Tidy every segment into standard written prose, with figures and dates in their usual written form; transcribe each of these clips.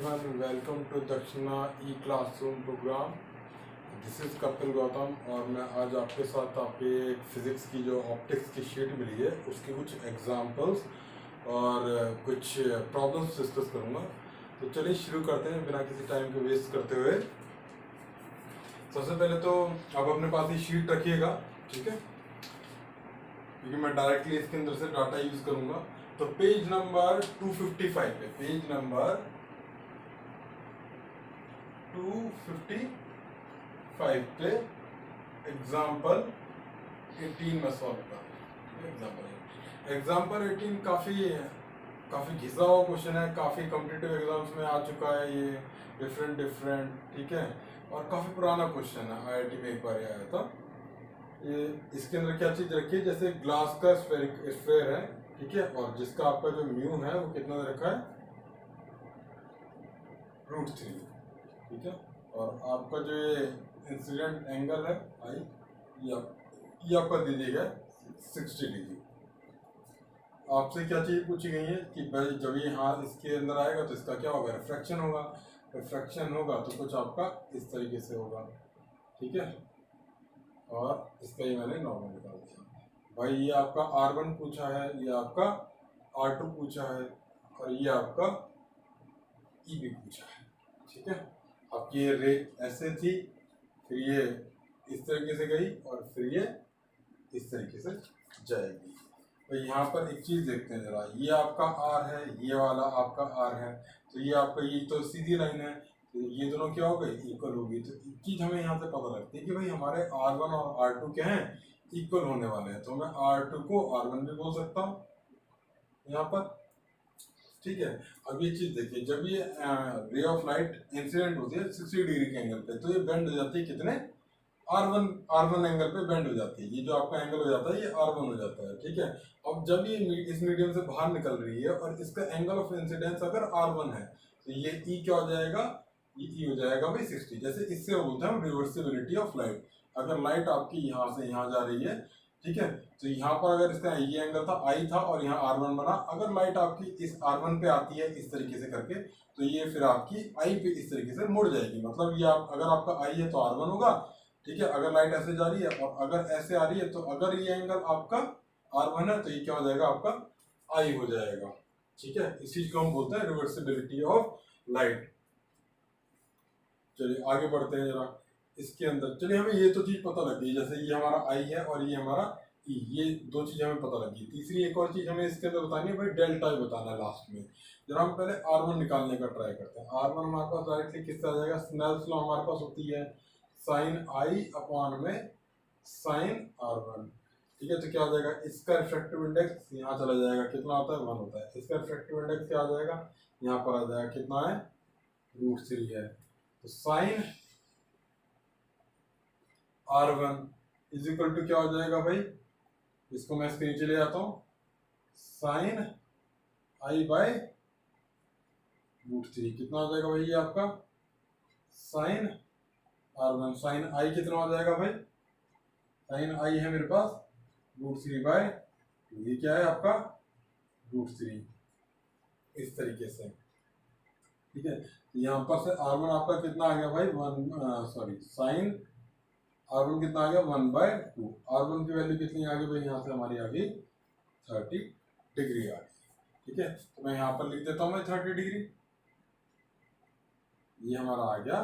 everyone, welcome to Dakshina e classroom program. This is Kapil Gautam और मैं आज आपके साथ आपके फिज़िक्स की जो ऑप्टिक्स की शीट मिली है उसके कुछ एग्जांपल्स और कुछ प्रॉब्लम्स डिस्कस करूँगा। तो चलिए शुरू करते हैं बिना किसी टाइम को वेस्ट करते हुए। सबसे पहले तो आप अपने पास ही शीट रखिएगा, ठीक है, क्योंकि मैं डायरेक्टली इसके अंदर से डाटा यूज़ करूँगा। तो पेज नंबर 255 पे, पेज नंबर 255 पे एग्जाम्पल 18 में सॉल्व कर। एग्जाम्पल 18 काफ़ी घिसा हुआ क्वेश्चन है, काफ़ी कॉम्पिटिटिव एग्जाम्स में आ चुका है ये, डिफरेंट, ठीक है, और काफ़ी पुराना क्वेश्चन है, आईआईटी में एक बार ये आया था। ये इसके अंदर क्या चीज़ रखी है, जैसे ग्लास का स्फेयर है, ठीक है, और जिसका आपका जो म्यू है वो कितना रखा है, √3, ठीक है, और आपका जो ये इंसिडेंट एंगल है आई, ये आपका दे दिया गया 60 डिग्री। आपसे क्या चीज़ पूछी गई है कि भाई जब ये हाथ इसके अंदर आएगा तो इसका क्या होगा, रिफ्रैक्शन होगा। रिफ्रैक्शन होगा तो कुछ आपका इस तरीके से होगा, ठीक है, और इसका ही मैंने नॉर्मल निकाल दिया। भाई ये आपका R1 पूछा है, ये आपका R2 पूछा है, और ये आपका EB पूछा है, ठीक है। आपकी ये रे ऐसे थी, फिर ये इस तरीके से गई और फिर ये इस तरीके से जाएगी। तो यहाँ पर एक चीज़ देखते हैं जरा, ये आपका R है, ये वाला आपका R है, तो ये आपका ये तो सीधी लाइन है, तो ये दोनों क्या हो गए, इक्वल होगी। तो एक चीज़ हमें यहाँ से पता लगती है कि भाई हमारे R1 और R2 क्या हैं, इक्वल होने वाले हैं। तो मैं R2 को R1 भी बोल सकता हूँ यहाँ पर, ठीक है। अब ये चीज़ देखिए, जब ये रे ऑफ लाइट इंसिडेंट होती है 60 डिग्री के एंगल पे, तो ये बेंड हो जाती है कितने, R1 एंगल पे बेंड हो जाती है। ये जो आपका एंगल हो जाता है ये R1 हो जाता है, ठीक है। अब जब ये इस मीडियम से बाहर निकल रही है और इसका एंगल ऑफ इंसिडेंस अगर R1 है, तो ये E क्या हो जाएगा, ये E हो जाएगा भाई 60। जैसे इससे बोलते हैं हम रिवर्सिबिलिटी ऑफ लाइट। अगर लाइट आपकी यहाँ से यहाँ जा रही है, ठीक है, तो यहाँ पर अगर इसका ये एंगल था I था और यहाँ R1 बना, अगर लाइट आपकी इस R1 पे आती है इस तरीके से करके, तो ये फिर आपकी I पे इस तरीके से मुड़ जाएगी। मतलब ये अगर आपका I है तो R1 होगा, ठीक है। अगर लाइट ऐसे जा रही है और अगर ऐसे आ रही है, तो अगर ये एंगल आपका R1 है तो ये क्या हो जाएगा, आपका I हो जाएगा, ठीक है। इस चीज को हम बोलते हैं रिवर्सिबिलिटी ऑफ लाइट। चलिए आगे बढ़ते हैं जरा इसके अंदर। चलिए हमें ये तो चीज पता लग गई, जैसे ये हमारा I है और ये हमारा E, ये दो चीजें हमें पता लगी। तीसरी एक और चीज हमें इसके अंदर बतानी है भाई, डेल्टा बताना है लास्ट में। जरा हम पहले R1 निकालने का ट्राई करते हैं। R1 हमारे पास डायरेक्टली किससे आ जाएगा, स्नेल्स लॉ हमारे पास होती है साइन I अपॉन में साइन R1, ठीक है। तो क्या हो जाएगा, इसका रिफ्रैक्टिव इंडेक्स यहाँ चला जाएगा, कितना होता है, 1 होता है। इसका रिफ्रैक्टिव इंडेक्स क्या आ जाएगा, यहाँ पर आ जाएगा, कितना है, √3 है। तो sign R1 is equal to क्या हो जाएगा भाई, इसको मैं इसके नीचे ले जाता हूँ, साइन I बाय √3 कितना हो जाएगा भाई, ये आपका साइन R1। साइन I कितना हो जाएगा भाई, साइन I है मेरे पास √3 बाय, ये क्या है आपका √3, इस तरीके से, ठीक है। यहाँ पर से R1 आपका कितना आ गया भाई, साइन R1 कितना आ गया, 1/2। R1 की वैल्यू कितनी आ गई भाई, यहाँ से हमारी आ गई 30 डिग्री आ गई, ठीक है। तो मैं यहाँ पर लिख देता हूँ मैं 30 डिग्री, ये हमारा आ गया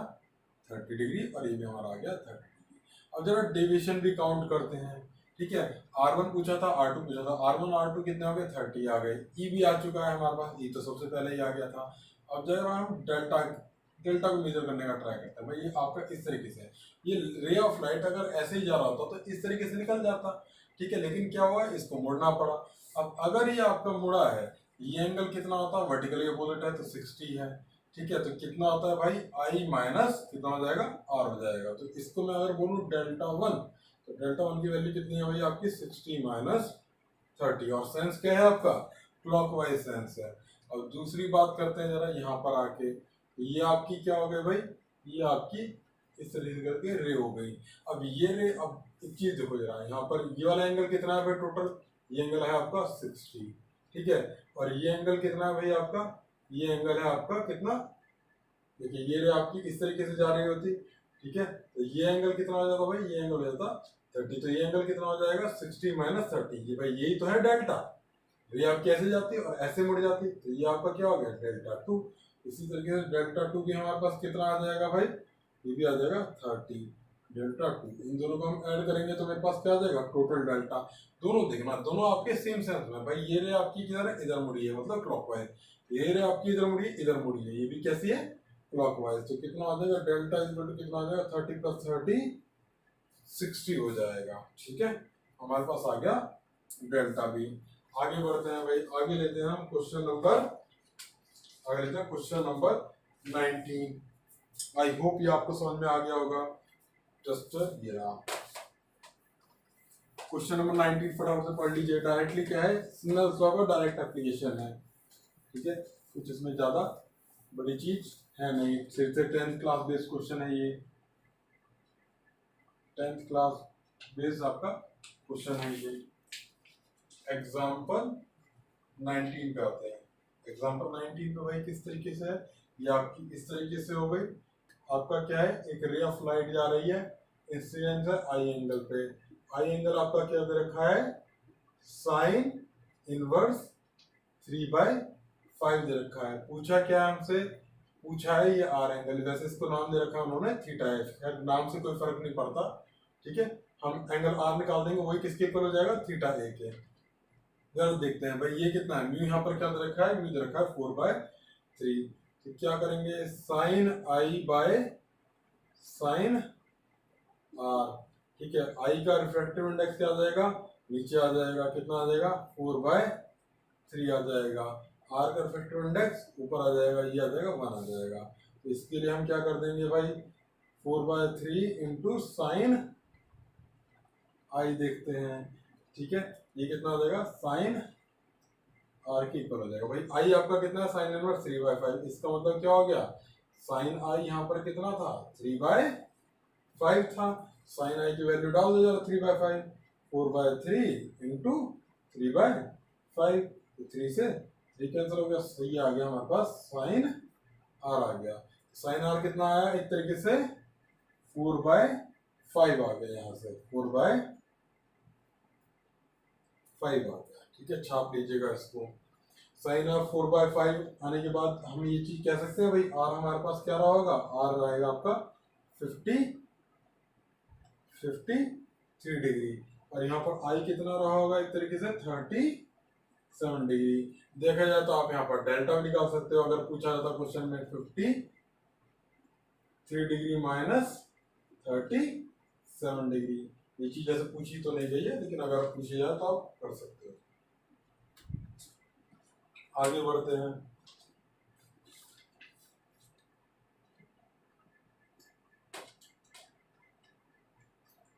30 डिग्री और ये भी हमारा आ गया 30 डिग्री। अब जरा डेविएशन भी काउंट करते हैं, ठीक है। R1 पूछा था, R2 पूछा था, R1 R2 कितने हो गए, 30 आ गए। E भी आ चुका है हमारे पास, E तो सबसे पहले ही आ गया था। अब जरा हम डेल्टा को मेजर करने का ट्राई करते हैं। भाई ये आपका इस तरीके से, ये रे ऑफ लाइट अगर ऐसे ही जा रहा होता तो इस तरीके से निकल जाता, ठीक है, लेकिन क्या हुआ, इसको मुड़ना पड़ा। अब अगर ये आपका मुड़ा है, ये एंगल कितना होता है, वर्टिकली अपोजिट है तो 60 है, ठीक है। तो कितना होता है भाई, I माइनस कितना हो जाएगा, R हो जाएगा। तो इसको मैं अगर बोलूँ ΔI, तो ΔI की वैल्यू कितनी है भाई आपकी, 60 माइनस 30, और सेंस क्या है आपका, क्लॉकवाइज सेंस है। अब दूसरी बात करते हैं जरा यहाँ पर आके, ये आपकी क्या हो गई भाई, ये आपकी इस तरीके करके रे हो गई। अब ये रे, अब एक चीज देखो जरा, यहाँ पर ये वाला एंगल कितना है भाई टोटल, ये एंगल है आपका 60, ठीक है, और ये एंगल कितना है भाई आपका, ये एंगल है आपका कितना देखिए ये रे आपकी इस तरीके से जा रही होती, ठीक है, तो ये एंगल कितना हो जाता भाई, ये एंगल हो जाता 30, तो ये एंगल कितना हो जाएगा 60 माइनस 30, ये भाई यही तो है डेल्टा। ये आप कैसे जाती है और ऐसे मुड़ जाती है, तो ये आपका क्या हो गया डेल्टा 2। इसी तरीके से डेल्टा 2 भी हमारे पास कितना आ जाएगा भाई, ये भी आ जाएगा 30 डेल्टा 2। इन दोनों को हम ऐड करेंगे तो मेरे पास क्या आ जाएगा टोटल डेल्टा। दोनों देखना, दोनों आपके सेम सेंस में भाई, ये रे आपकी किधर है, इधर मुड़ी है मतलब क्लॉकवाइज, ये रे आपकी इधर मुड़ी है, इधर मुड़ी है, ये भी कैसी है क्लॉकवाइज। तो कितना आ जाएगा डेल्टा इक्वल टू कितना आ जाएगा 30 प्लस 30 60 हो जाएगा, ठीक है, हमारे पास आ गया डेल्टा भी। आगे बढ़ते हैं भाई, आगे लेते हैं हम क्वेश्चन नंबर, आगे लेते हैं क्वेश्चन नंबर 19। आई होप ये आपको समझ में आ गया होगा। जस्ट ये रहा क्वेश्चन नंबर 19, फटाफट से पढ़ लीजिए। डायरेक्टली क्या है, सिग्नल्स लॉ का डायरेक्ट एप्लीकेशन है, ठीक है, कुछ इसमें ज्यादा बड़ी चीज है नहीं, सिर्फ से 10th क्लास बेस्ड क्वेश्चन है ये, 10th क्लास बेस्ड आपका क्वेश्चन है ये। एग्जाम्पल 19 पे आते हैं। एग्जाम्पल 19 पे भाई किस तरीके से है, ये आपकी इस तरीके से हो गई, आपका क्या है, एक रे ऑफ लाइट जा रही है, इंसिडेंस है आई एंगल पे, आई एंगल आपका क्या दे रखा है, साइन इनवर्स 3/5 दे रखा है। पूछा क्या है हमसे, पूछा है ये आर एंगल, वैसे इसको नाम दे रखा है उन्होंने थीटा है, खैर नाम से कोई फर्क नहीं पड़ता, ठीक है, हम एंगल आर निकाल देंगे, वही किसके इक्वल हो जाएगा, थीटा ए के। जरा देखते हैं भाई ये कितना है, म्यू यहाँ पर क्या दे रखा है, म्यू दे रखा है 4/3, तो क्या करेंगे, sine i by sine r, ठीक है, आई का रिफ्रैक्टिव इंडेक्स क्या आ जाएगा, नीचे आ जाएगा, कितना आ जाएगा 4/3 आ जाएगा, आर का रिफ्रैक्टिव इंडेक्स ऊपर आ जाएगा, ये आ जाएगा 1 आ जाएगा। तो इसके लिए हम क्या कर देंगे भाई, 4/3 इंटू साइन आई देखते हैं, ठीक है, ये कितना हो जाएगा साइन आर के इक्वल हो जाएगा। भाई आई आपका कितना है, साइन इनवर्स 3/5, इसका मतलब क्या हो गया, साइन आई यहाँ पर कितना था 3/5 था, साइन आई की वैल्यू डाल दो जरा 3/5, 4/3 इंटू 3/5, तो 3 से 3 कैंसिल हो गया, सही आ गया हमारे पास साइन आर आ गया। साइन आर कितना आया, एक तरीके से 4/5 आ गया, यहाँ से 4/5 आ गया, ठीक है, छाप लीजिएगा इसको। साइन ऑफ 4/5 आने के बाद हम ये चीज कह सकते हैं भाई, आर हमारे पास क्या रहा होगा, आर रहेगा आपका 53 डिग्री, और यहाँ पर आई कितना रहा होगा, एक तरीके से 37 डिग्री। देखा जाए तो आप यहाँ पर डेल्टा भी निकाल सकते हो, अगर पूछा जाता क्वेश्चन में 53 डिग्री माइनस 37 डिग्री, ये चीज ऐसे पूछी तो नहीं गई है, लेकिन अगर पूछी जाए तो आप कर सकते हो। आगे बढ़ते हैं,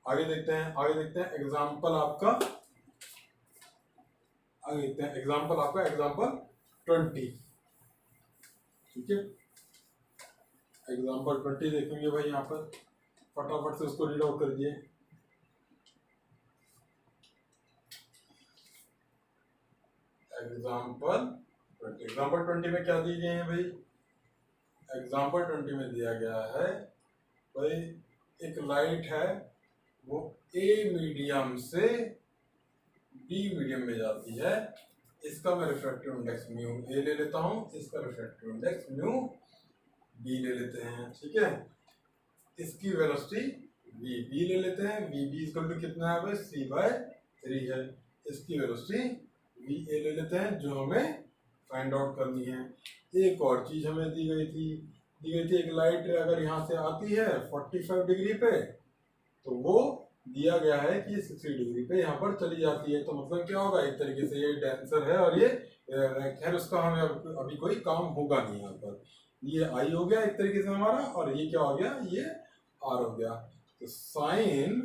आगे देखते हैं, आगे देखते हैं एग्जाम्पल आपका, आगे देखते हैं एग्जाम्पल आपका, एग्जाम्पल 20, ठीक है, एग्जाम्पल 20 देखेंगे भाई, यहाँ पर फटाफट से उसको रीड आउट कर दिए। एग्जाम्पल 20 में क्या दिए गए हैं भाई, एग्जाम्पल 20 में दिया गया है भाई, एक लाइट है, वो ए मीडियम से बी मीडियम में जाती है, इसका मैं रिफ्रैक्टिव इंडेक्स म्यू ए ले लेता हूँ, इसका रिफ्रैक्टिव इंडेक्स म्यू बी ले लेते हैं, ठीक है, इसकी वेलोसिटी वी बी ले लेते हैं, वी बी इक्वल टू कितना है भाई, c/3 है, इसकी वेलोसिटी वी ए ले लेते हैं, जो हमें फाइंड आउट करनी है। एक और चीज हमें दी गई थी एक लाइट अगर यहाँ से आती है 45 डिग्री पे, तो वो दिया गया है कि 60 डिग्री पे यहाँ पर चली जाती है, तो मतलब क्या होगा, एक तरीके से ये डेंसर है, और ये खैर उसका हमें अभी कोई काम होगा नहीं यहाँ पर, ये आई हो गया एक तरीके से हमारा, और ये क्या हो गया, ये आर हो गया। तो साइन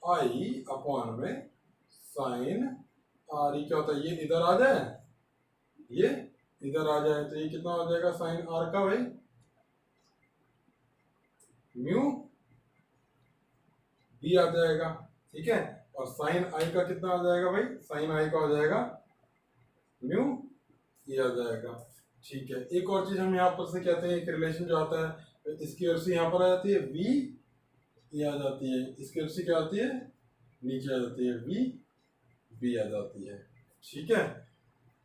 आई अपॉन में साइन आर, ये क्या होता है, ये इधर आ जाए, ये इधर आ जाए, तो ये कितना हो जाएगा साइन आर का भाई, म्यू बी आ जाएगा, ठीक है, और साइन आई का कितना आ जाएगा भाई, साइन आई का हो जाएगा म्यू ए आ जाएगा। ठीक है, एक और चीज हम यहाँ पर से कहते हैं, एक रिलेशन जो आता है, इसकी अर्सी यहाँ पर आ जाती है वी, ये आ जाती है, इसकी अर्सी क्या आती है, नीचे आ जाती है वी, बी आ जाती है। ठीक है,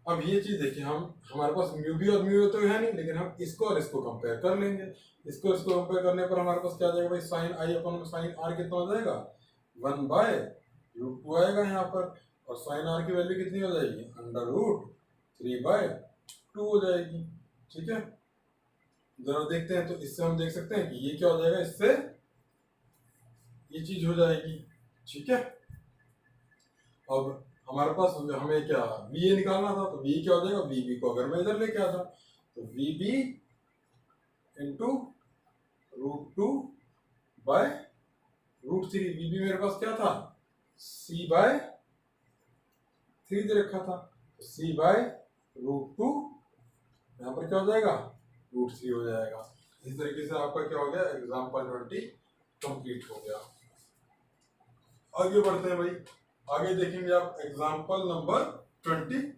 अब ये चीज देखिए, हम हमारे पास म्यू बी और म्यू तो है नहीं, लेकिन हम इसको और इसको कंपेयर कर लेंगे। इसको इसको कंपेयर करने पर हमारे पास क्या आ जाएगा भाई, साइन आई अपन साइन आर कितना हो जाएगा, 1/√2 आएगा यहाँ पर, और साइन आर की वैल्यू कितनी हो जाएगी, √3/2 हो जाएगी। ठीक है, जरा देखते हैं, तो इससे हम देख सकते हैं कि ये क्या हो जाएगा, इससे ये चीज हो जाएगी। ठीक है, अब हमारे पास हमें क्या वी ए निकालना था, तो वी क्या हो जाएगा, वी बी को अगर मैं इधर लेके आता, तो v b into √2/√3, v b मेरे पास क्या था, c/3 दे रखा था, तो c/√2 यहाँ पर क्या हो जाएगा, √3 हो जाएगा। इस तरीके से आपका क्या हो गया, एग्जाम्पल 20 कंप्लीट हो गया। आगे बढ़ते हैं भाई, आगे देखेंगे आप एग्जाम्पल नंबर 22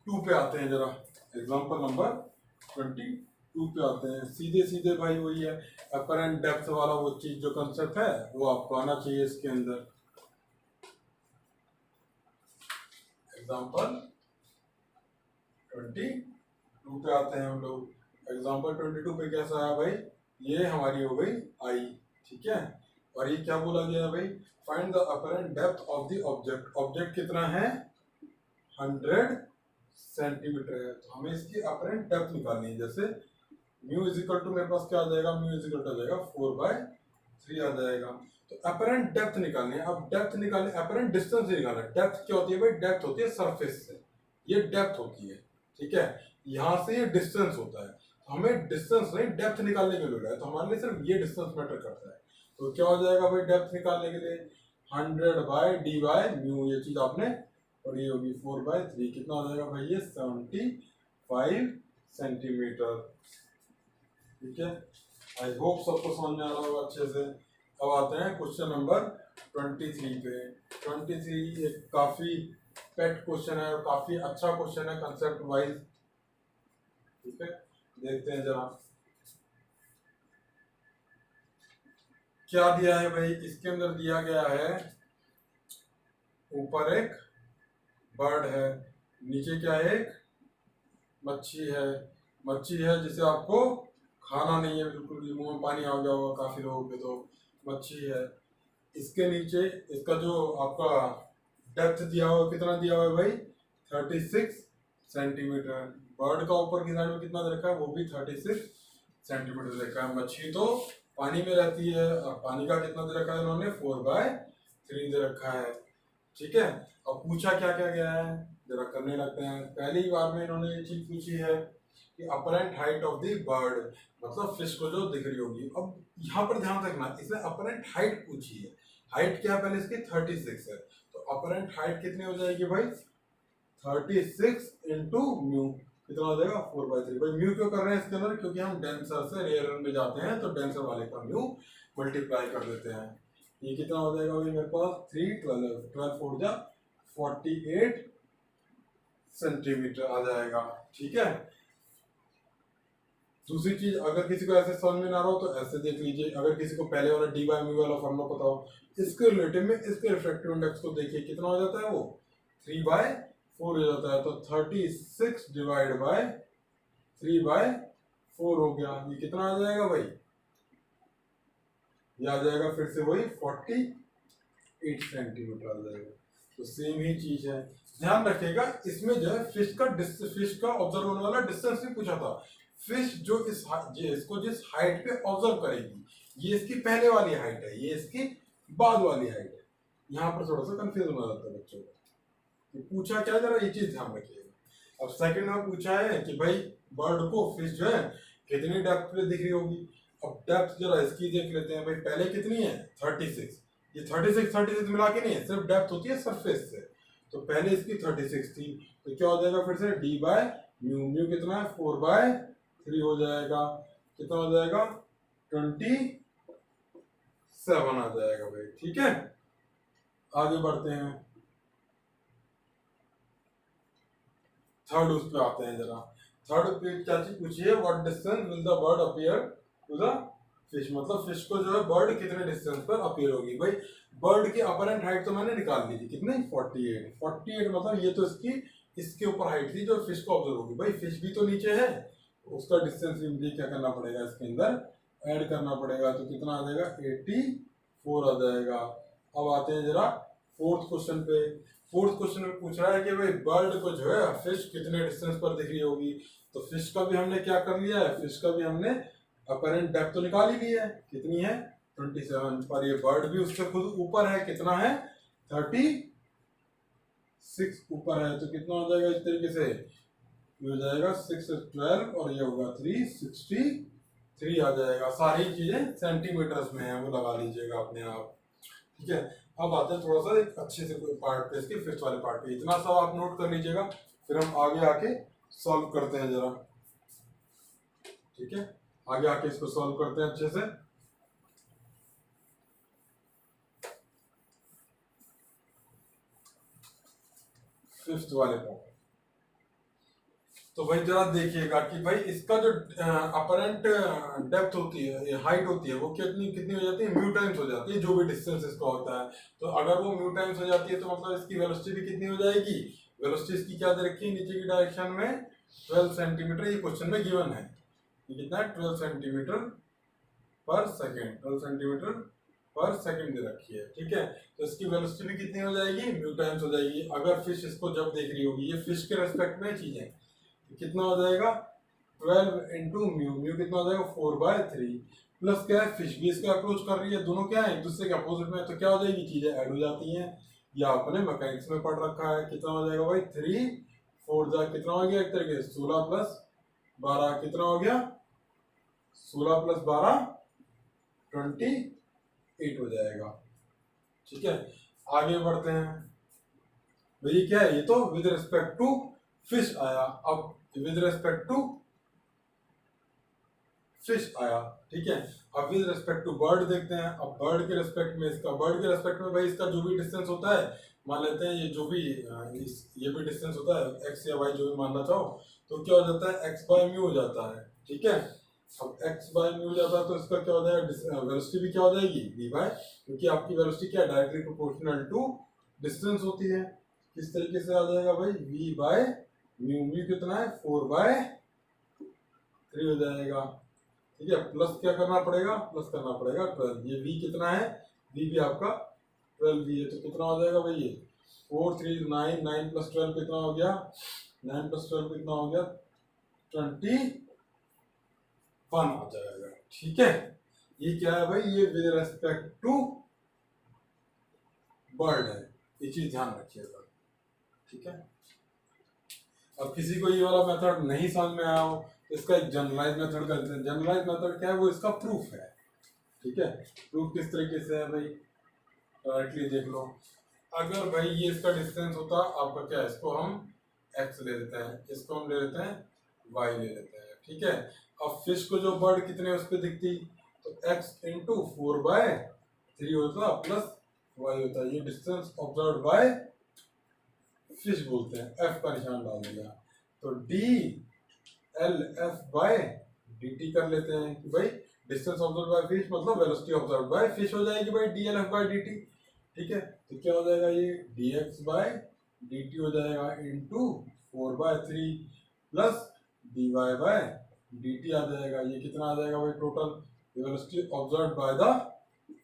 पे आते हैं। जरा एग्जाम्पल नंबर 22 पे आते हैं, सीधे सीधे भाई वही है, अपरेंट डेप्थ वाला वो चीज जो कंसेप्ट है वो आपको आना चाहिए इसके अंदर। एग्जाम्पल 22 पे आते हैं हम लोग। एग्जाम्पल 22 पे कैसा है भाई, ये हमारी हो गई आई। ठीक है, और ये क्या बोला गया है भाई, find the apparent depth of the object. Object कितना है, 100 सेंटीमीटर है, तो हमें इसकी अपरेंट डेप्थ निकालनी है। जैसे म्यू इज इक्वल टू, मेरे पास क्या आ जाएगा, म्यू इज इक्वल टू आ जाएगा 4/3 आ जाएगा। तो अपरेंट डेप्थ निकालनी है। अब डेप्थ निकालने, अपरेंट डिस्टेंस निकालना है। डेप्थ क्या होती है भाई, डेप्थ होती है सरफेस से, ये डेप्थ होती है। ठीक है, यहाँ से ये डिस्टेंस होता है, तो हमें डिस्टेंस नहीं डेप्थ निकालने के लिए है, तो हमारे लिए सिर्फ ये डिस्टेंस मैटर करता है। तो क्या हो जाएगा भाई, डेप्थ निकालने के लिए 100/d/म्यू, ये चीज आपने पढ़ी होगी, 4/3 कितना हो जाएगा भाई, ये 75 सेंटीमीटर। ठीक है, आई होप सबको समझ में आ रहा होगा अच्छे से। अब आते हैं क्वेश्चन नंबर 23 पे। 23 एक काफी पेट क्वेश्चन है और काफी अच्छा क्वेश्चन है कंसेप्ट वाइज। ठीक है, देखते हैं जरा क्या दिया है भाई। इसके अंदर दिया गया है, ऊपर एक बर्ड है, नीचे क्या है, एक मच्छी है। मच्छी है जिसे आपको खाना नहीं है, बिल्कुल भी मुंह में पानी आ गया होगा काफी लोगों के, तो मच्छी है। इसके नीचे इसका जो आपका डेप्थ दिया हुआ, कितना दिया हुआ है भाई, 36 सेंटीमीटर। बर्ड का ऊपर की साइड में कितना दे रखा है, वो भी 36 सेंटीमीटर दे रखा है। मच्छी तो पानी में रहती है, और पानी का कितना दे रखा है इन्होंने, 4/3 दे रखा है। ठीक है, अब पूछा क्या क्या गया है, जरा करने लगते हैं। पहली बार में इन्होंने ये चीज पूछी है कि apparent height of the bird, मतलब फिश को जो दिख रही होगी। अब यहाँ पर ध्यान रखना, इसने अपरेंट हाइट पूछी है। हाइट क्या है पहले इसकी, 36 है, तो अपरेंट हाइट कितनी हो जाएगी भाई, 36 इंटू म्यू, कितना हो जाएगा, 4/3। भाई म्यू क्यों कर रहे हैं इसके अंदर, क्योंकि हम डेंसर से रेयर में जाते हैं, तो डेंसर वाले का म्यू मल्टीप्लाई कर देते हैं। ये कितना हो जाएगा भाई, मेरे पास 3 12 12 4 जा 48 सेंटीमीटर आ जाएगा। ठीक है, दूसरी चीज, अगर किसी को ऐसे समझ में ना रहा हो तो ऐसे देख लीजिए। अगर किसी को पहले वाला d/म्यू वाला फॉर्मूला पता हो, इसके रिलेटिव में इसके रिफ्रैक्टिव इंडेक्स को देखिए, कितना हो जाता है वो, 3/4 हो जाता है। तो 36 डिवाइड बाय 3/4 हो गया। ये कितना आ जाएगा भाई, ये आ जाएगा फिर से वही 48 सेंटीमीटर आ जाएगा। तो सेम ही चीज है, ध्यान रखिएगा। इसमें जो है फिश का ऑब्जर्व होने वाला डिस्टेंस भी पूछा था। फिश जो इसको जिस हाइट पे ऑब्जर्व करेगी, ये इसकी पहले वाली हाइट है, ये इसकी बाद वाली हाइट है। यहाँ पर थोड़ा सा कंफ्यूजन हो जाता है बच्चों को कि पूछा क्या, जरा ये चीज ध्यान रखिएगा। अब सेकंड में पूछा है कि भाई बर्ड को, फिश जो है कितनी डेप्थ पे दिख रही होगी। अब डेप्थ जरा इसकी देख लेते हैं भाई, पहले कितनी है, 36। ये 36 मिला के नहीं है, सिर्फ डेप्थ होती है सरफेस से। तो पहले इसकी 36 थी, तो क्या हो जाएगा फिर से d/म्यू, म्यू कितना है, 4/3 हो जाएगा। कितना हो जाएगा, 27 आ जाएगा भाई। ठीक है, आगे बढ़ते हैं। थर्ड उस पे आते हैं जरा। थर्ड पे क्या चीज पूछी है, what distance will the bird appear to the fish, मतलब फिश को जो है बर्ड कितने डिस्टेंस पर अपीयर होगी। भाई बर्ड की अपरेंट हाइट तो मैंने निकाल ली थी, कितनी 48 मतलब ये तो इसके ऊपर हाइट थी जो फिश को ऑब्जर्व होगी। भाई फिश भी तो नीचे है, उसका डिस्टेंस भी मुझे क्या करना पड़ेगा, इसके अंदर ऐड करना पड़ेगा। तो कितना आ जाएगा 84 आ जाएगा। अब आते हैं जरा फोर्थ क्वेश्चन पे। फोर्थ क्वेश्चन में पूछ रहा है कि भाई बर्ड को जो है फिश कितने डिस्टेंस पर दिख रही होगी। तो फिश का भी हमने क्या कर लिया है, फिश का भी हमने अपरेंट डेप्थ तो निकाल ही ली है, कितनी है 27 पर। ये बर्ड भी उससे खुद ऊपर है, कितना है 36 ऊपर है। तो कितना हो जाएगा इस तरीके से, ये हो जाएगा 6 12 और ये होगा 363 आ जाएगा। सारी चीजें सेंटीमीटर्स में है, वो लगा लीजिएगा अपने आप। ठीक है, अब आते हैं थोड़ा सा एक अच्छे से कोई पार्ट पे, इसके फिफ्थ वाले पार्ट पे। इतना सा आप नोट कर लीजिएगा, फिर हम आगे आके सॉल्व करते हैं जरा। ठीक है, आगे आके इसको सॉल्व करते हैं अच्छे से। फिफ्थ वाले पार्ट, तो भाई जरा देखिएगा कि भाई इसका जो अपरेंट डेप्थ होती है, हाइट होती है, वो कितनी कितनी हो जाती है, म्यू टाइम्स हो जाती है जो भी डिस्टेंस इसका होता है। तो अगर वो म्यू टाइम्स हो जाती है तो मतलब इसकी वेलोसिटी भी कितनी हो जाएगी। वेलोसिटी इसकी क्या दे रखी है नीचे की डायरेक्शन में 12 सेंटीमीटर, ये क्वेश्चन में गिवन है। ये कितना है 12 सेंटीमीटर पर सेकेंड, 12 सेंटीमीटर पर सेकेंड दे रखी है। ठीक है, तो इसकी वेलोसिटी भी कितनी हो जाएगी, म्यू टाइम्स हो जाएगी। अगर फिश इसको जब देख रही होगी, ये फिश के रेस्पेक्ट में चीज है, कितना हो जाएगा 12 इंटू म्यू, म्यू कितना हो जाएगा 4/3 प्लस क्या है, फिश भी इसका अप्रोच कर रही है, दोनों क्या है एक दूसरे के अपोजिट में, तो क्या हो जाएगी चीजें ऐड हो जाती हैं। ये आपने मैकेनिक्स में पढ़ रखा है। कितना हो जाएगा भाई 3 4 जा कितना हो गया एक तरीके से 16 प्लस 12 कितना हो गया 16 प्लस 12 28 हो जाएगा। ठीक है, आगे बढ़ते हैं। भाई क्या है, ये तो विद रिस्पेक्ट टू फिश आया, अब विद रिस्पेक्ट टू फिश आया। ठीक है, अब विद रिस्पेक्ट टू बर्ड देखते हैं। अब बर्ड के रेस्पेक्ट में इसका, बर्ड के रेस्पेक्ट में भाई इसका जो भी डिस्टेंस होता है, मान लेते हैं ये जो भी ये भी डिस्टेंस होता है एक्स या वाई जो भी मानना चाहो, तो क्या हो जाता है एक्स बाय म्यू हो जाता है। ठीक है, अब एक्स बाय म्यू हो जाता है तो इसका क्या हो जाएगा, वेलोसिटी भी क्या हो जाएगी वी बाय, क्योंकि आपकी वेलोसिटी क्या डायरेक्टली प्रोपोर्शनल टू डिस्टेंस होती है। किस तरीके से आ जाएगा भाई वी बाय म्यू, म्यू कितना है 4/3 हो जाएगा। ठीक है, प्लस क्या करना पड़ेगा, प्लस करना पड़ेगा 12। ये v कितना है, v भी आपका 12 है, तो कितना हो जाएगा भाई ये 4 3 9 9 प्लस 12 कितना हो गया, 9 प्लस 12 कितना हो गया 21 आ जाएगा। ठीक है, ये क्या है भाई, ये विद रेस्पेक्ट टू बर्ड है, ये चीज ध्यान रखिएगा। ठीक है, अब किसी को ये वाला मेथड नहीं समझ में आया हो, इसका एक जनरलाइज मेथड करते हैं। जनरलाइज मेथड क्या है, वो इसका प्रूफ है। ठीक है, प्रूफ किस तरीके से है भाई, डायरेक्टली देख लो। अगर भाई ये इसका डिस्टेंस होता आपका क्या है, इसको हम x ले लेते हैं, इसको हम ले लेते हैं y ले लेते हैं। ठीक है, अब फिश को जो बर्ड कितने उस पर दिखती, तो x इंटू 4/3 होता प्लस y होता है, ये डिस्टेंस ऑब्जर्व बाय फिश बोलते हैं, f का निशान डाल दिया। तो d l f by d t कर लेते हैं कि भाई डिस्टेंस ऑब्जर्व बाय फिश मतलब वेलोसिटी ऑब्जर्व बाय फिश हो जाएगी भाई d l f by d t. ठीक है, तो क्या हो जाएगा ये d x by d t हो जाएगा into 4/3 plus d y by d t आ जाएगा। ये कितना आ जाएगा भाई total, velocity observe by the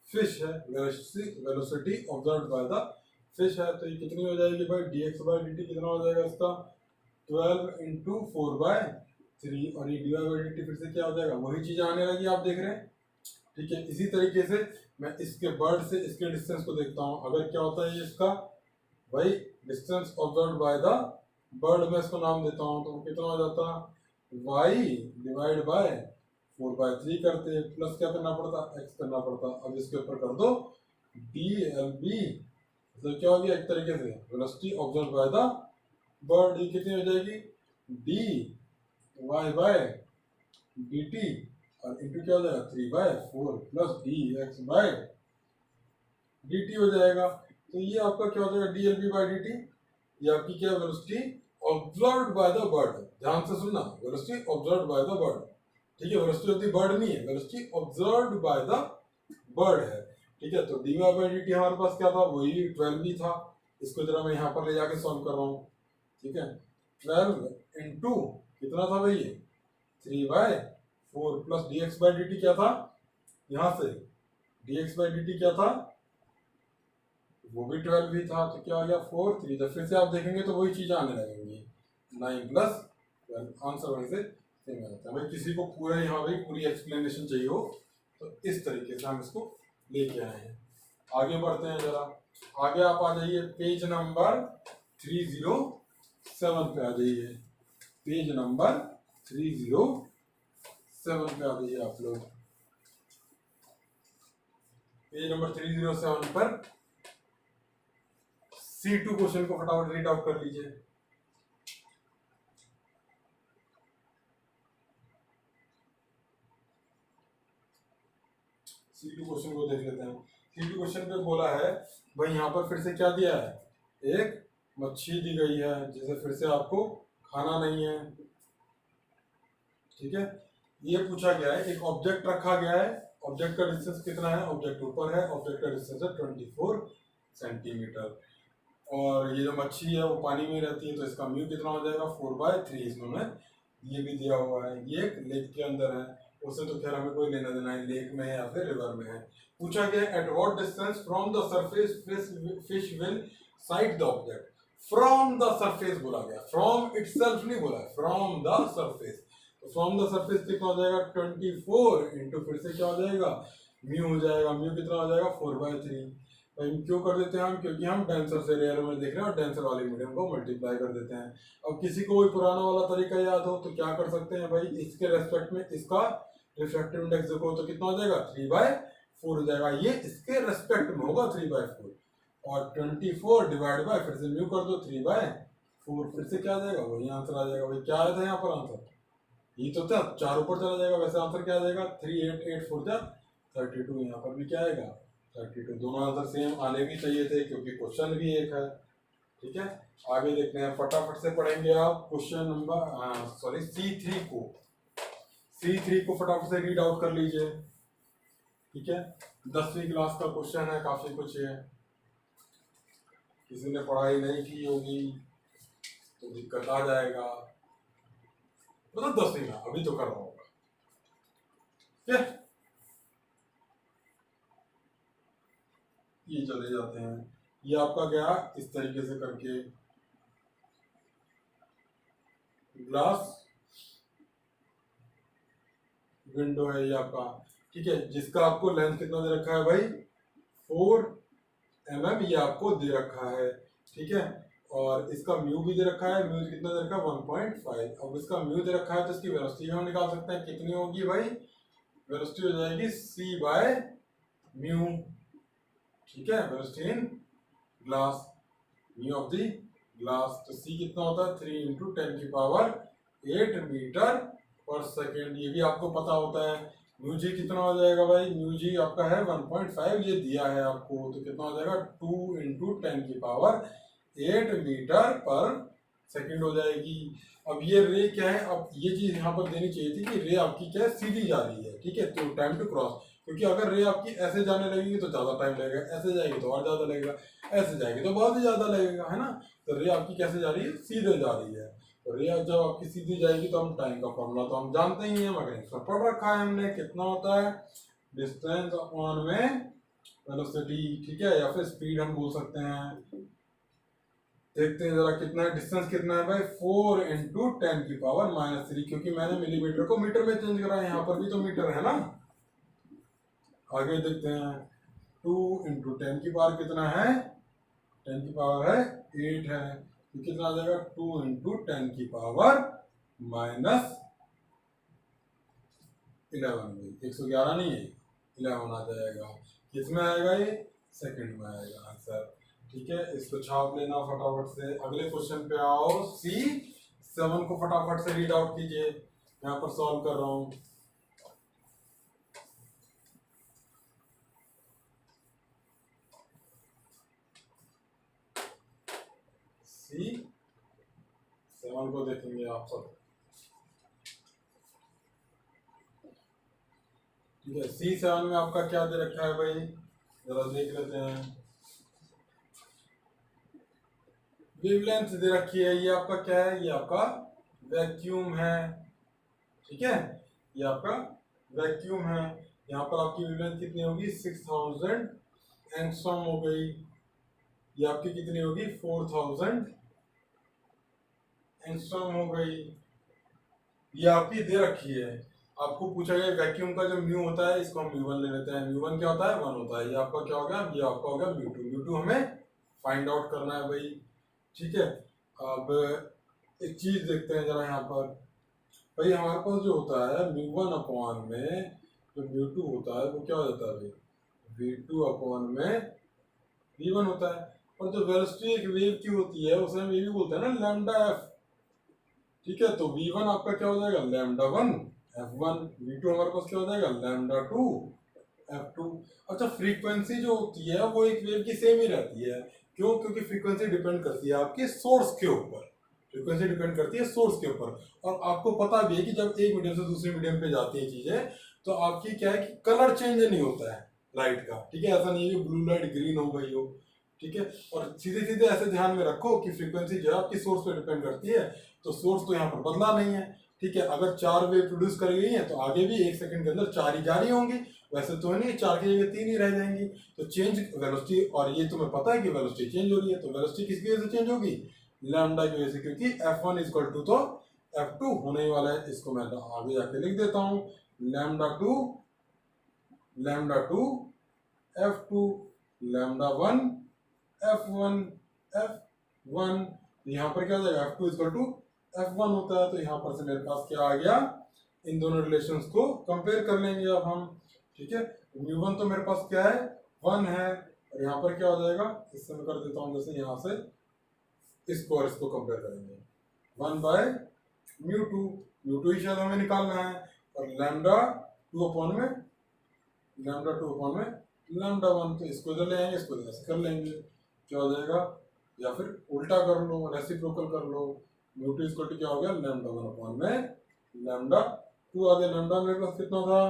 fish है, velocity observe by the fish है। तो ये कितनी हो जाएगी भाई d x by d t कितना हो जाएगा इसका 12 इंटू 4/3 और ये dy बाई dt फिर से क्या हो जाएगा, वही चीज आने लगी आप देख रहे हैं। ठीक है, इसी तरीके से मैं इसके बर्ड से इसके डिस्टेंस को देखता हूँ। अगर क्या होता है ये इसका भाई distance observe by the bird, मैं इसको नाम देता हूँ, तो कितना हो जाता y डिवाइड बाय 4/3 करते, प्लस क्या करना पड़ता x करना पड़ता। अब इसके ऊपर कर दो डी एल बी, तो क्या हो गया एक तरीके से velocity observe by the bird, ये कितनी हो जाएगी d y by d t और इंटू क्या हो जाएगा 3/4 plus d x by d t हो जाएगा। तो ये आपका क्या हो जाएगा d l b by d t, ये आपकी क्या velocity observed by the bird, ध्यान से सुनना, velocity observed by the bird, ठीक है, वेलोसिटी ऑफ द बर्ड नहीं है, velocity observed by the bird है, ठीक है। तो dy बाई dt हमारे पास क्या था, वही 12 भी था, इसको जरा मैं यहाँ पर ले जाके सॉल्व कर रहा हूँ, ठीक है। 12 इंटू कितना था भाई, 3/4 प्लस dx बाई dt क्या था, यहाँ से dx बाई dt क्या था, वो भी 12 भी था, तो क्या आ गया 4 3, जब फिर से आप देखेंगे तो वही चीज आने लगेंगी, 9 प्लस 12, आंसर वहीं से सेम आता है। भाई किसी को पूरा यहाँ भाई पूरी एक्सप्लेनेशन चाहिए हो तो इस तरीके से हम इसको लेके आए हैं। आगे बढ़ते हैं जरा, आगे आप आ जाइए पेज नंबर 307 पे आ जाइए, पेज नंबर 307 पे आ जाइए आप लोग, पेज नंबर 307 पर C2 क्वेश्चन को फटाफट रीड आउट कर लीजिए। C2 क्वेश्चन को देख लेते हैं। C2 क्वेश्चन पे बोला है भाई, यहाँ पर फिर से क्या दिया है, एक मच्छी दी गई है जिसे फिर से आपको खाना नहीं है, ठीक है। ये पूछा गया है, एक ऑब्जेक्ट रखा गया है, ऑब्जेक्ट का डिस्टेंस कितना है, ऑब्जेक्ट ऊपर है, ऑब्जेक्ट का डिस्टेंस है 24 सेंटीमीटर, और ये जो मच्छी है वो पानी में रहती है, तो इसका म्यू कितना हो जाएगा 4/3, इसमें ये भी दिया हुआ है, ये एक लेक के अंदर है, उससे तो खैर हमें कोई लेना देना है, लेक में है या फिर रिवर में है। पूछा गया at what distance from the surface fish will site the object, from the surface बोला गया, फ्रॉम इटसेल्फ नहीं बोला, फ्रॉम द सरफेस, तो फ्रॉम द सरफेस कितना हो जाएगा 24 इंटू फिर से क्या हो जाएगा म्यू हो जाएगा, म्यू कितना हो जाएगा 4/3। भाई क्यों कर देते हैं हम, क्योंकि हम डेंसर से रेयर में देख रहे हैं और डेंसर वाले मीडियम को मल्टीप्लाई कर देते हैं। अब किसी को कोई पुराना वाला तरीका याद हो तो क्या कर सकते हैं भाई, इसके रेस्पेक्ट में इसका रिफ्रैक्टिव इंडेक्स देखो तो कितना हो जाएगा 3/4 हो जाएगा, ये इसके रेस्पेक्ट में होगा 3/4, और 24 डिवाइड बाय फिर से म्यू कर दो 3/4, फिर से क्या आ जाएगा वही आंसर आ जाएगा। भाई क्या आया था यहाँ पर आंसर, ये तो था 4 ऊपर चला जाएगा, वैसे आंसर क्या आ जाएगा 3884 जा 32, यहाँ पर भी क्या आएगा 32, दोनों आंसर सेम आने भी चाहिए थे क्योंकि क्वेश्चन भी एक है, ठीक है। आगे देखते हैं, फटाफट से पढ़ेंगे आप क्वेश्चन नंबर सॉरी C3 को फटाफट से रीड आउट कर लीजिए, ठीक है। 10वीं क्लास का क्वेश्चन है, काफी कुछ है, किसी ने पढ़ाई नहीं की होगी तो दिक्कत आ जाएगा, मतलब 10वीं में अभी तो कर रहा होगा, ठीक है। ये चले जाते हैं, ये आपका गया इस तरीके से करके, ग्लास विंडो है ये आपका, ठीक है, जिसका आपको लेंथ कितना दे रखा है भाई 4 mm, ये आपको दे रखा है, ठीक है, और इसका म्यू भी दे रखा है, म्यू कितना दे रखा है 1.5। अब इसका म्यू दे रखा है तो इसकी वेलोसिटी हम निकाल सकते हैं, कितनी होगी भाई, वेलोसिटी हो जाएगी C/म्यू, ठीक है, velocity in glass, mu of the glass, तो C कितना होता है 3 × 10⁸ मीटर पर सेकेंड, ये भी आपको पता होता है। म्यू जी कितना हो जाएगा भाई, म्यू जी आपका है 1.5, ये दिया है आपको, तो कितना हो जाएगा 2 × 10⁸ मीटर पर सेकेंड हो जाएगी। अब ये रे क्या है, अब ये चीज यहाँ पर देनी चाहिए थी कि रे आपकी क्या है सीधी जा रही है, ठीक है, तो टाइम टू क्रॉस, क्योंकि अगर रे आपकी ऐसे जाने लगेगी तो ज्यादा टाइम लगेगा, ऐसे जाएगी तो और ज्यादा लगेगा, ऐसे जाएगी तो बहुत ही ज्यादा लगेगा, है ना। तो रे आपकी कैसे जा रही है, सीधे जा रही है, तो रे जब आपकी सीधी जाएगी तो हम टाइम का फॉर्मूला तो हम जानते ही हैं, मगर इसमें पढ़ रखा है हमने, कितना होता है डिस्टेंस अपॉन में वेलोसिटी, ठीक है, या फिर स्पीड हम बोल सकते हैं। देखते हैं जरा कितना है डिस्टेंस, कितना है भाई 4 × 10⁻⁻3, क्योंकि मैंने मिलीमीटर को मीटर में चेंज करा है, यहाँ पर भी तो मीटर है ना। आगे देखते हैं 2 × 10 की पावर कितना है, 10 की पावर है 8 है, तो कितना आ जाएगा 2 × 10⁻⁻11 111 नहीं है 11 आ जाएगा, किसमें आएगा ये सेकंड में आएगा आंसर, ठीक है। इसको छाप लेना फटाफट से, अगले क्वेश्चन पे आओ, C7 को फटाफट से रीड आउट कीजिए, यहाँ पर सॉल्व कर रहा हूँ। एग्जाम्पल को देखेंगे आप सब। ठीक है, C7 में आपका क्या दे रखा है भाई, जरा देख लेते हैं। वेवलेंथ दे रखी है, ये आपका क्या है, ये आपका वैक्यूम है। ठीक है, ये आपका वैक्यूम है। यहाँ पर आपकी वेवलेंथ कितनी होगी, 6000 एंगस्ट्रॉम हो गई। ये आपकी कितनी होगी, 4000 एंगस्ट्रॉम हो गई। ये आपकी दे रखी है। आपको पूछा गया वैक्यूम का जो म्यू होता है, इसको हम म्यू1 ले लेते हैं। म्यू1 क्या होता है, 1 होता है। ये आपका क्या हो गया, ये आपका हो गया म्यू2। म्यू2 हमें फाइंड आउट करना है भाई। ठीक है, अब एक चीज देखते हैं जरा यहाँ पर भाई, हमारे पास जो होता है म्यू1 अपॉन में जो म्यू2 होता है वो क्या हो जाता है भाई, v2 अपॉन में v1 होता है। और जो वेलोसिटी एक वेव की होती है उसे हम ये भी बोलते हैं ना, लैम्डा एफ। ठीक है, तो v1 आपका क्या हो जाएगा, लैम्डा 1 f1। v2 हमारे पास क्या हो जाएगा, लैम्डा 2 f2। अच्छा, फ्रीक्वेंसी जो होती है वो एक वेव की सेम ही रहती है। क्यों, क्योंकि फ्रीक्वेंसी डिपेंड करती है आपके सोर्स के ऊपर। फ्रीक्वेंसी डिपेंड करती है सोर्स के ऊपर। और आपको पता भी है कि जब एक मीडियम से दूसरे मीडियम पे जाती है चीजें, तो आपकी क्या है कि कलर चेंज नहीं होता है लाइट का। ठीक है, ऐसा नहीं है कि ब्लू लाइट ग्रीन हो गई हो। ठीक है, और सीधे सीधे ऐसे ध्यान में रखो कि फ्रीक्वेंसी जो है आपकी सोर्स पे डिपेंड करती है, तो सोर्स तो यहाँ पर बदला नहीं है। ठीक है, अगर 4 वेव प्रोड्यूस कर गई है तो आगे भी 1 सेकंड के अंदर 4 ही जारी होंगी। वैसे तो नहीं, 4 की जगह 3 ही रह जाएंगी। तो चेंज वेलोसिटी, और ये तुम्हें पता है कि वेलोसिटी चेंज हो रही है, तो वेलोसिटी किसकी वजह से चेंज होगी, लैम्डा की वजह से। क्योंकि f1 इक्वल टू तो f2 होने ही वाला है। इसको मैं आगे जाके लिख देता हूँ, lambda 2 f2 lambda 1 f1 f1। यहाँ पर क्या हो जाएगा, f2 इक्वल टू f1 होता है। तो यहाँ पर से मेरे पास क्या आ गया, इन दोनों रिलेशंस को कंपेयर कर लेंगे अब हम। ठीक है, म्यू1 तो मेरे पास क्या है, 1 है। और यहाँ पर क्या हो जाएगा, इससे मैं कर देता हूँ, जैसे यहाँ से इसको और इसको कंपेयर करेंगे, 1 बाय म्यू2। म्यू2 ही शायद हमें निकालना है। और लैम्डा 2 अपॉन में लैम्डा 1, तो इसको इधर ले आएंगे, इसको ऐसे कर लेंगे, क्या हो जाएगा, या फिर उल्टा कर लो, रेसिप्रोकल कर लो। म्यू2 इक्वल टू क्या हो गया, लैम्डा 1 अपॉन में लैम्डा 2 आ गया। लैम्डा मेरे पास कितना था,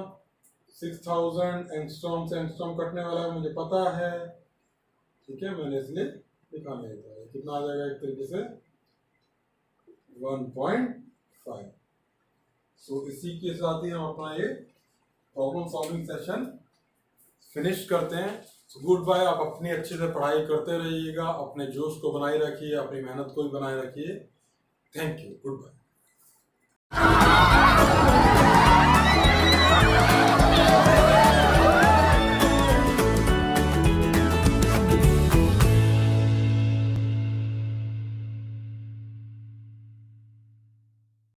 6000 एंगस्ट्रॉम से एंगस्ट्रॉम कटने वाला है, मुझे पता है। ठीक है, मैंने इसलिए लिखा नहीं था। कितना आ जाएगा, एक तरीके से 1.5। सो इसी के साथ ही हम अपना ये प्रॉब्लम सॉल्विंग सेशन फिनिश करते हैं। So goodbye. आप अपनी अच्छे से पढ़ाई करते रहिएगा, अपने जोश को बनाए रखिए, अपनी मेहनत को भी बनाए रखिए। Thank you, good bye.